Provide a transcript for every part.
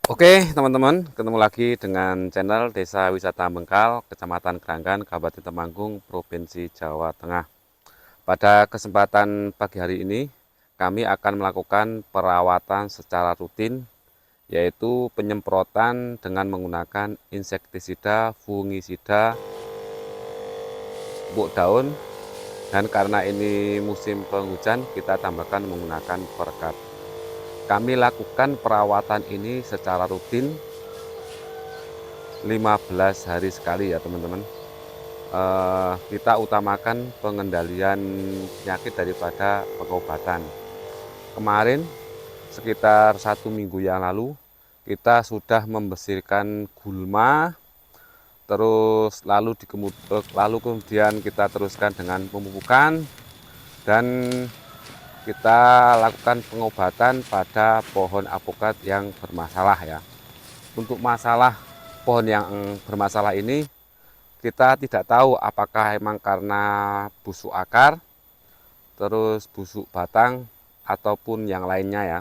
Oke teman-teman, ketemu lagi dengan channel Desa Wisata Bengkal, Kecamatan Keranggan, Kabupaten Temanggung, Provinsi Jawa Tengah. Pada kesempatan pagi hari ini, kami akan melakukan perawatan secara rutin, yaitu penyemprotan dengan menggunakan insektisida, fungisida, pupuk daun, dan karena ini musim penghujan, kita tambahkan menggunakan perekat. Kami lakukan perawatan ini secara rutin 15 hari sekali ya teman-teman. Kita utamakan pengendalian penyakit daripada pengobatan. Kemarin sekitar 1 minggu yang lalu kita sudah membersihkan gulma, terus lalu kemudian kita teruskan dengan pemupukan dan kita lakukan pengobatan pada pohon alpukat yang bermasalah ya. Untuk masalah pohon yang bermasalah ini, kita tidak tahu apakah emang karena busuk akar, terus busuk batang, ataupun yang lainnya ya.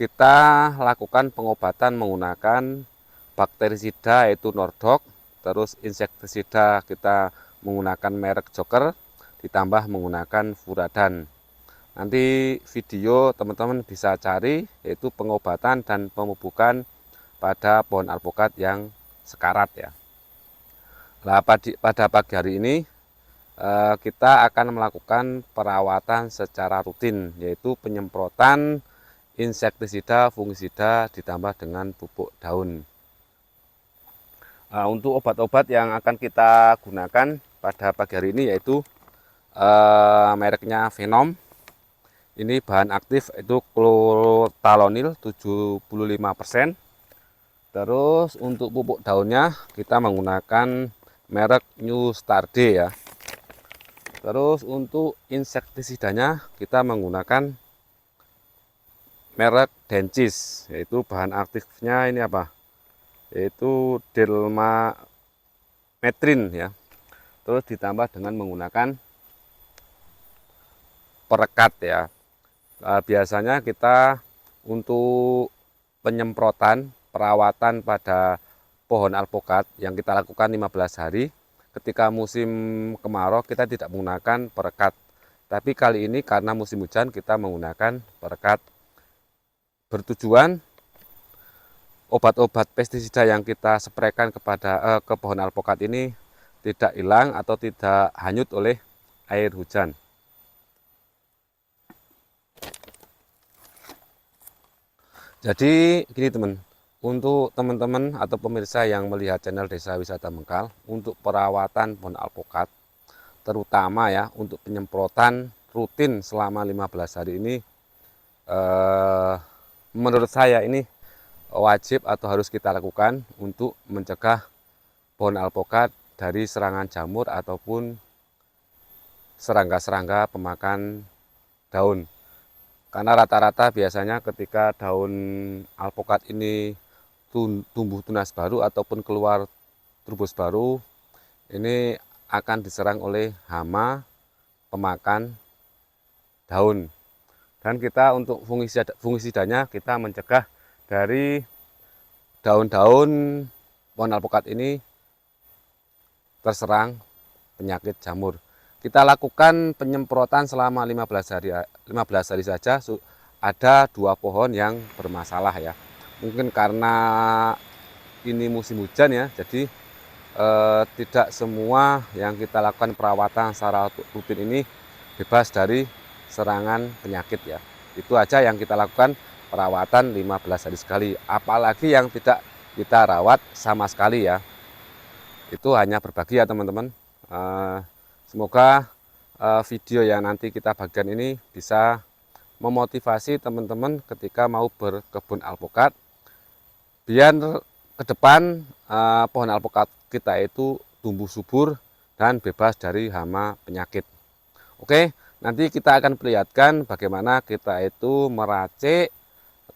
Kita lakukan pengobatan menggunakan bakterisida yaitu Nordok, terus insektisida kita menggunakan merek Joker, ditambah menggunakan Furadan. Nanti video teman-teman bisa cari yaitu pengobatan dan pemupukan pada pohon alpukat yang sekarat ya. Nah, pada pagi hari ini kita akan melakukan perawatan secara rutin, yaitu penyemprotan insektisida, fungisida ditambah dengan pupuk daun. Untuk obat-obat yang akan kita gunakan pada pagi hari ini yaitu mereknya Venom. Ini bahan aktif itu klorothalonil 75%. Terus untuk pupuk daunnya kita menggunakan merek New Star D ya. Terus untuk insektisidanya kita menggunakan merek Dencis, yaitu bahan aktifnya ini apa? Yaitu Delmametrin ya. Terus ditambah dengan menggunakan perekat ya. Biasanya kita untuk penyemprotan perawatan pada pohon alpukat yang kita lakukan 15 hari ketika musim kemarau kita tidak menggunakan perekat, tapi kali ini karena musim hujan kita menggunakan perekat, bertujuan obat-obat pestisida yang kita spraykan ke pohon alpukat ini tidak hilang atau tidak hanyut oleh air hujan. Jadi gini teman, untuk teman-teman atau pemirsa yang melihat channel Desa Wisata Bengkal, untuk perawatan pohon alpukat, terutama ya untuk penyemprotan rutin selama 15 hari ini, menurut saya ini wajib atau harus kita lakukan untuk mencegah pohon alpukat dari serangan jamur ataupun serangga-serangga pemakan daun. Karena rata-rata biasanya ketika daun alpukat ini tumbuh tunas baru ataupun keluar trubus baru, ini akan diserang oleh hama pemakan daun. Dan kita untuk fungisidanya kita mencegah dari daun-daun pohon alpukat ini terserang penyakit jamur. Kita lakukan penyemprotan selama 15 hari saja. Ada 2 pohon yang bermasalah ya. Mungkin karena ini musim hujan ya, jadi tidak semua yang kita lakukan perawatan secara rutin ini bebas dari serangan penyakit ya. Itu aja yang kita lakukan perawatan 15 hari sekali. Apalagi yang tidak kita rawat sama sekali ya. Itu hanya berbagi ya teman-teman. Semoga video yang nanti kita bagikan ini bisa memotivasi teman-teman ketika mau berkebun alpukat, biar ke depan pohon alpukat kita itu tumbuh subur dan bebas dari hama penyakit. Oke, nanti kita akan perlihatkan bagaimana kita itu meracik,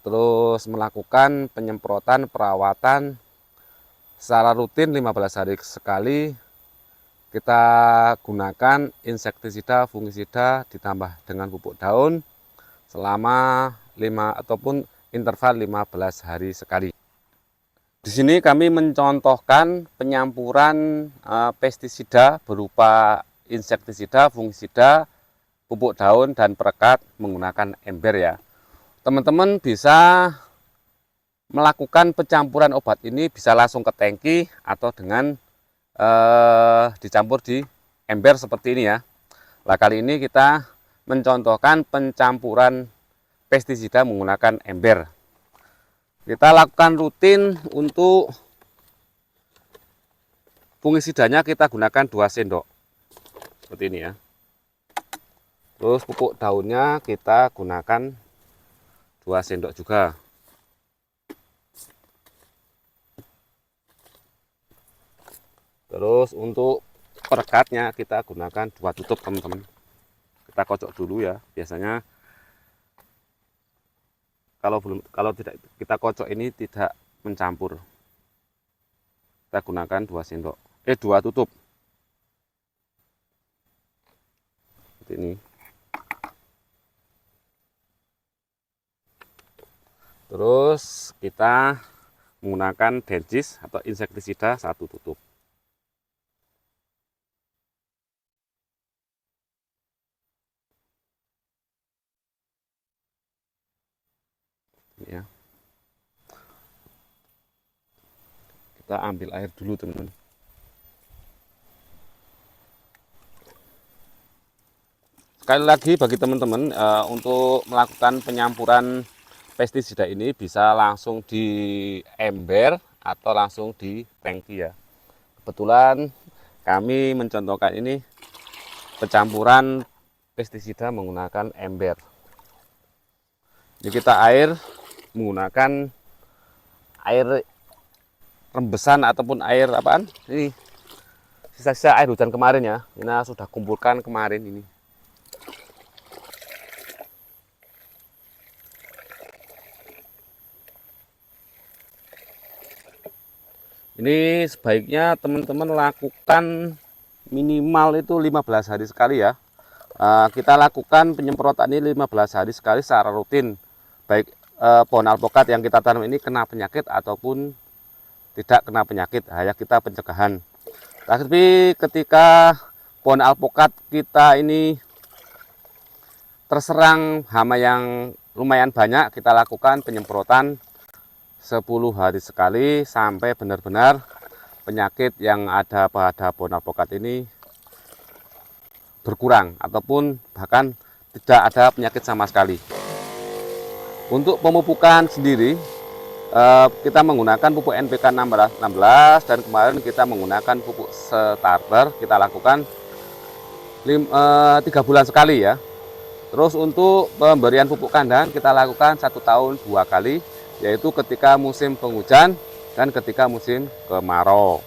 terus melakukan penyemprotan perawatan secara rutin 15 hari sekali. Kita gunakan insektisida, fungisida ditambah dengan pupuk daun selama interval 15 hari sekali. Di sini kami mencontohkan penyampuran pestisida berupa insektisida, fungisida, pupuk daun dan perekat menggunakan ember ya. Teman-teman bisa melakukan pencampuran obat ini bisa langsung ke tangki atau dengan dicampur di ember seperti ini ya. Nah, kali ini kita mencontohkan pencampuran pestisida menggunakan ember. Kita lakukan rutin untuk fungisidanya kita gunakan 2 sendok. Seperti ini ya. Terus pupuk daunnya kita gunakan 2 sendok juga. Terus untuk perekatnya kita gunakan 2 tutup teman-teman. Kita kocok dulu ya. Biasanya kalau tidak kita kocok ini tidak mencampur. Kita gunakan 2 sendok. 2 tutup. Seperti ini. Terus kita menggunakan dentist atau insektisida 1 tutup. Ya. Kita ambil air dulu teman-teman. Sekali lagi bagi teman-teman untuk melakukan penyampuran pestisida ini bisa langsung di ember atau langsung di tangki ya. Kebetulan kami mencontohkan ini pencampuran pestisida menggunakan ember. Jadi kita air menggunakan air rembesan ataupun air apaan? Ini sisa-sisa air hujan kemarin ya. Ini sudah kumpulkan kemarin ini. Ini sebaiknya teman-teman lakukan minimal itu 15 hari sekali ya. Kita lakukan penyemprotan ini 15 hari sekali secara rutin. Baik pohon alpukat yang kita tanam ini kena penyakit ataupun tidak kena penyakit, hanya kita pencegahan. Tapi ketika pohon alpukat kita ini terserang hama yang lumayan banyak, kita lakukan penyemprotan 10 hari sekali sampai benar-benar penyakit yang ada pada pohon alpukat ini berkurang ataupun bahkan tidak ada penyakit sama sekali. Untuk pemupukan sendiri kita menggunakan pupuk NPK 16 dan kemarin kita menggunakan pupuk starter, kita lakukan 3 bulan sekali ya. Terus untuk pemberian pupuk kandang kita lakukan 1 tahun 2 kali, yaitu ketika musim penghujan dan ketika musim kemarau.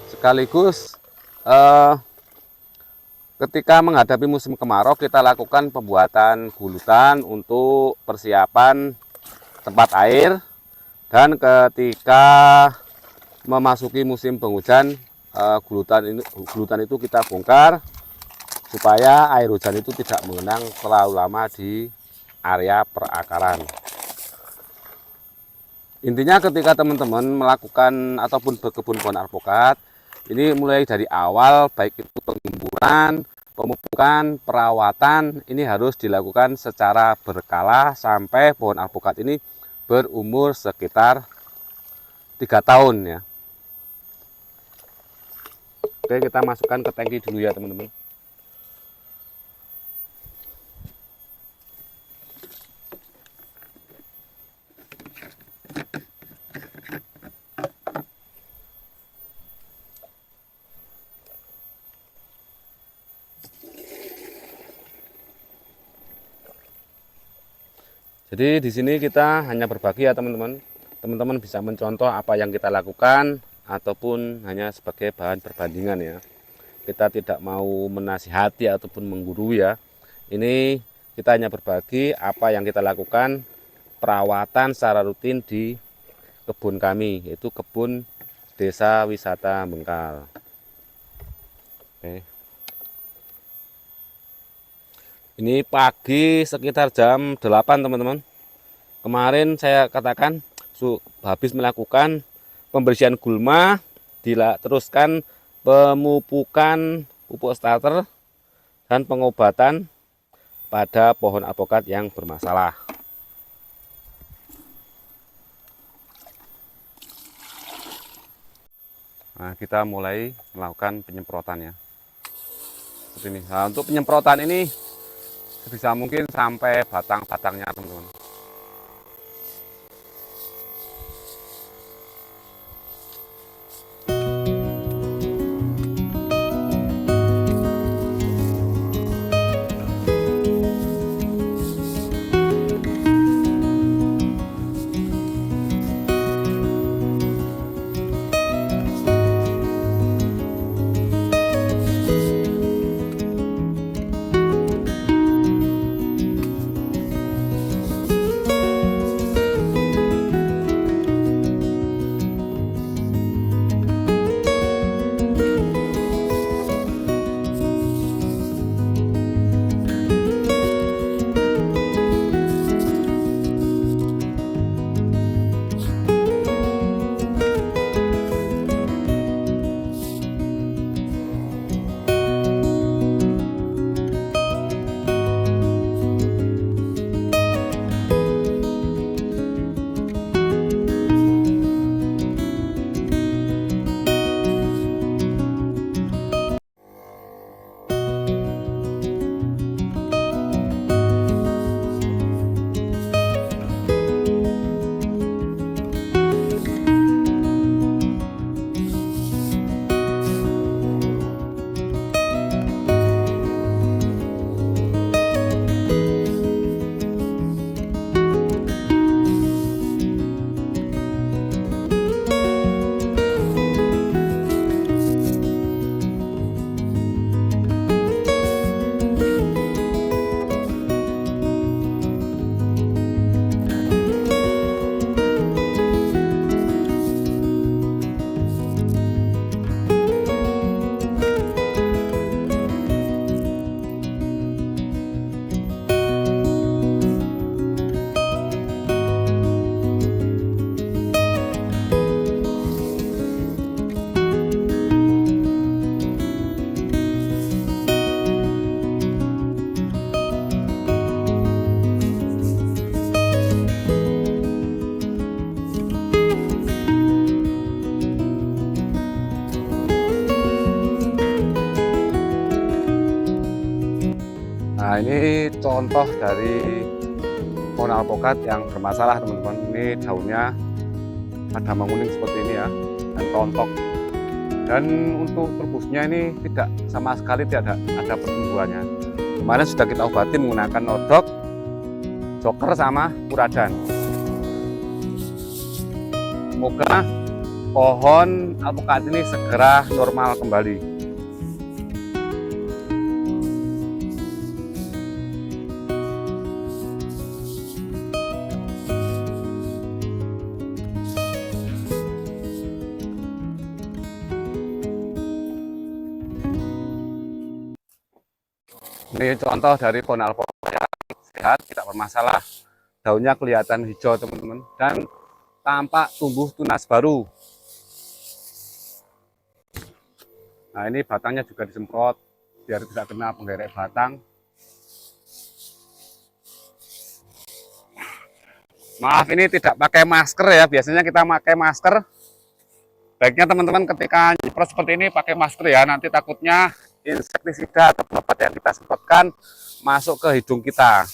Sekaligus ketika menghadapi musim kemarau kita lakukan pembuatan gulutan untuk persiapan tempat air, dan ketika memasuki musim penghujan gulutan itu kita bongkar supaya air hujan itu tidak mengenang terlalu lama di area perakaran. Intinya ketika teman-teman melakukan ataupun berkebun pohon alpukat ini mulai dari awal, baik itu pengumpulan, pemupukan, perawatan, ini harus dilakukan secara berkala sampai pohon alpukat ini berumur sekitar 3 tahun ya. Oke, kita masukkan ke tangki dulu ya teman-teman. Jadi di sini kita hanya berbagi ya teman-teman. Teman-teman bisa mencontoh apa yang kita lakukan ataupun hanya sebagai bahan perbandingan ya. Kita tidak mau menasihati ataupun menggurui ya. Ini kita hanya berbagi apa yang kita lakukan perawatan secara rutin di kebun kami, yaitu kebun Desa Wisata Bengkal. Oke. Ini pagi sekitar jam 8 teman-teman. Kemarin saya katakan habis melakukan pembersihan gulma, teruskan pemupukan pupuk starter dan pengobatan pada pohon alpukat yang bermasalah. Nah, kita mulai melakukan penyemprotannya. Seperti ini. Nah, untuk penyemprotan ini sebisa mungkin sampai batang-batangnya, teman-teman. Nah, ini contoh dari pohon alpukat yang bermasalah, teman-teman. Ini daunnya ada menguning seperti ini ya, dan rontok. Dan untuk turbusnya ini tidak sama sekali tidak ada pertumbuhannya. Kemarin sudah kita obati menggunakan nodok, joker sama puradan. Semoga pohon alpukat ini segera normal kembali. Ini contoh dari pohon alpukat yang sehat, tidak bermasalah. Daunnya kelihatan hijau, teman-teman, dan tampak tumbuh tunas baru. Nah, ini batangnya juga disemprot biar tidak kena penggerek batang. Maaf, ini tidak pakai masker ya. Biasanya kita pakai masker. Baiknya teman-teman ketika nyemprot seperti ini pakai masker ya. Nanti takutnya insektisida atau obat yang kita semprotkan masuk ke hidung kita.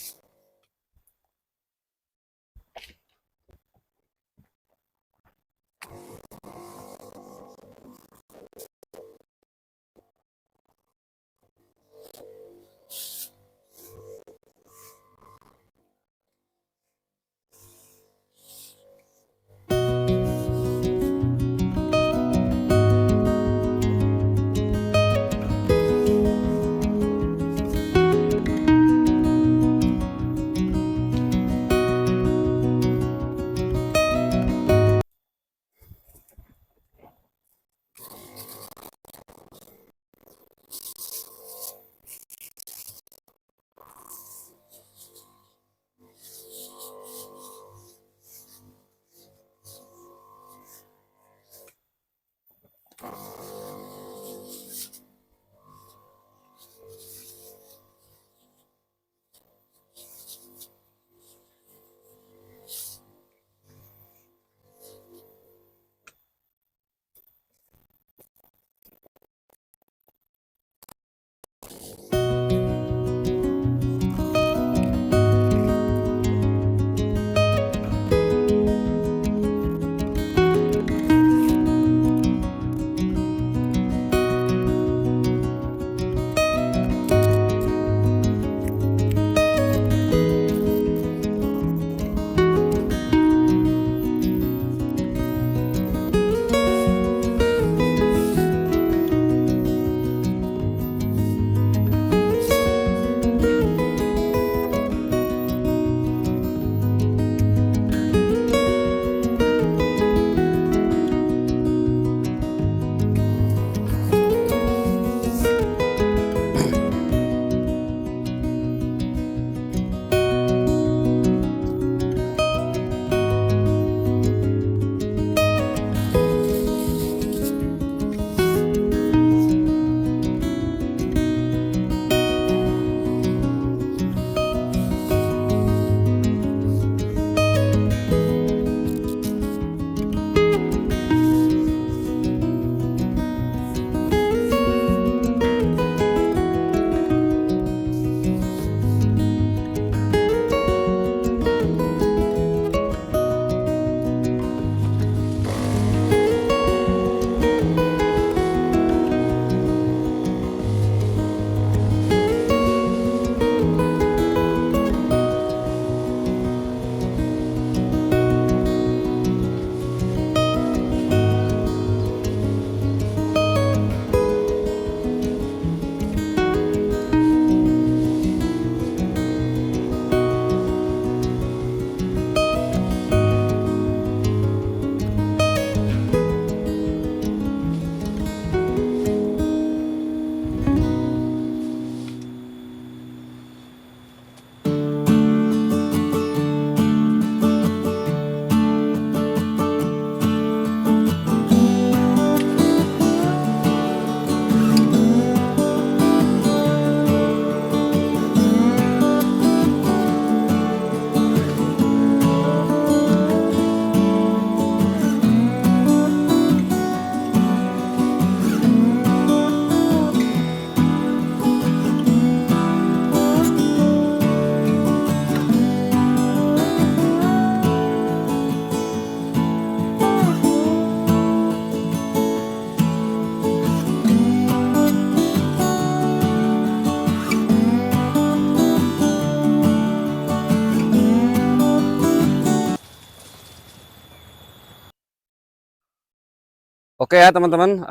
Oke ya teman-teman,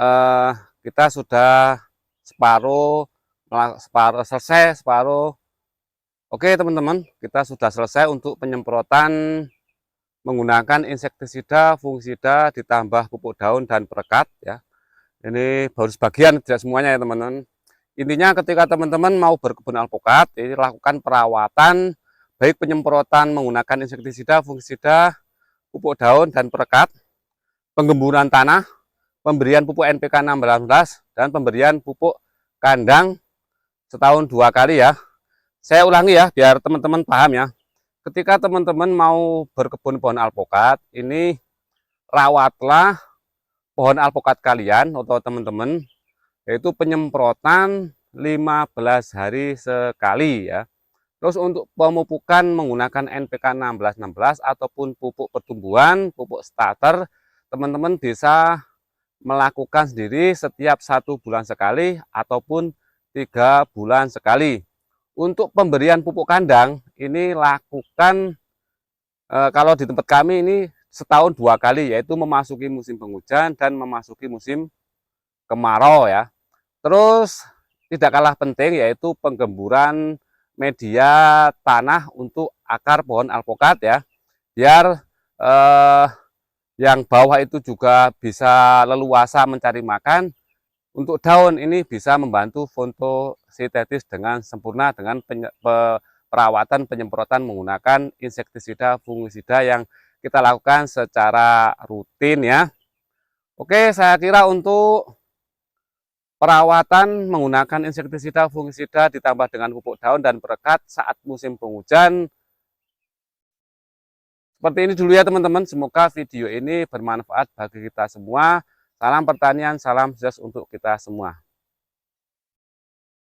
kita sudah separuh selesai, separuh. Oke teman-teman, kita sudah selesai untuk penyemprotan menggunakan insektisida, fungisida ditambah pupuk daun dan perekat ya. Ini baru sebagian, tidak semuanya ya teman-teman. Intinya ketika teman-teman mau berkebun alpukat, ini lakukan perawatan baik penyemprotan menggunakan insektisida, fungisida, pupuk daun dan perekat, penggemburan tanah, pemberian pupuk NPK 16 dan pemberian pupuk kandang setahun 2 kali ya. Saya ulangi ya biar teman-teman paham ya. Ketika teman-teman mau berkebun pohon alpukat, ini rawatlah pohon alpukat kalian atau teman-teman, yaitu penyemprotan 15 hari sekali ya. Terus untuk pemupukan menggunakan NPK 16-16 ataupun pupuk pertumbuhan, pupuk starter, teman-teman bisa melakukan sendiri setiap 1 bulan sekali ataupun 3 bulan sekali. Untuk pemberian pupuk kandang, ini lakukan kalau di tempat kami ini setahun 2 kali, yaitu memasuki musim penghujan dan memasuki musim kemarau ya. Terus tidak kalah penting yaitu penggemburan media tanah untuk akar pohon alpukat ya, biar yang bawah itu juga bisa leluasa mencari makan. Untuk daun ini bisa membantu fotosintesis dengan sempurna dengan perawatan penyemprotan menggunakan insektisida, fungisida yang kita lakukan secara rutin ya. Oke, saya kira untuk perawatan menggunakan insektisida, fungisida ditambah dengan pupuk daun dan perekat saat musim penghujan seperti ini dulu ya teman-teman. Semoga video ini bermanfaat bagi kita semua. Salam pertanian, salam sukses untuk kita semua.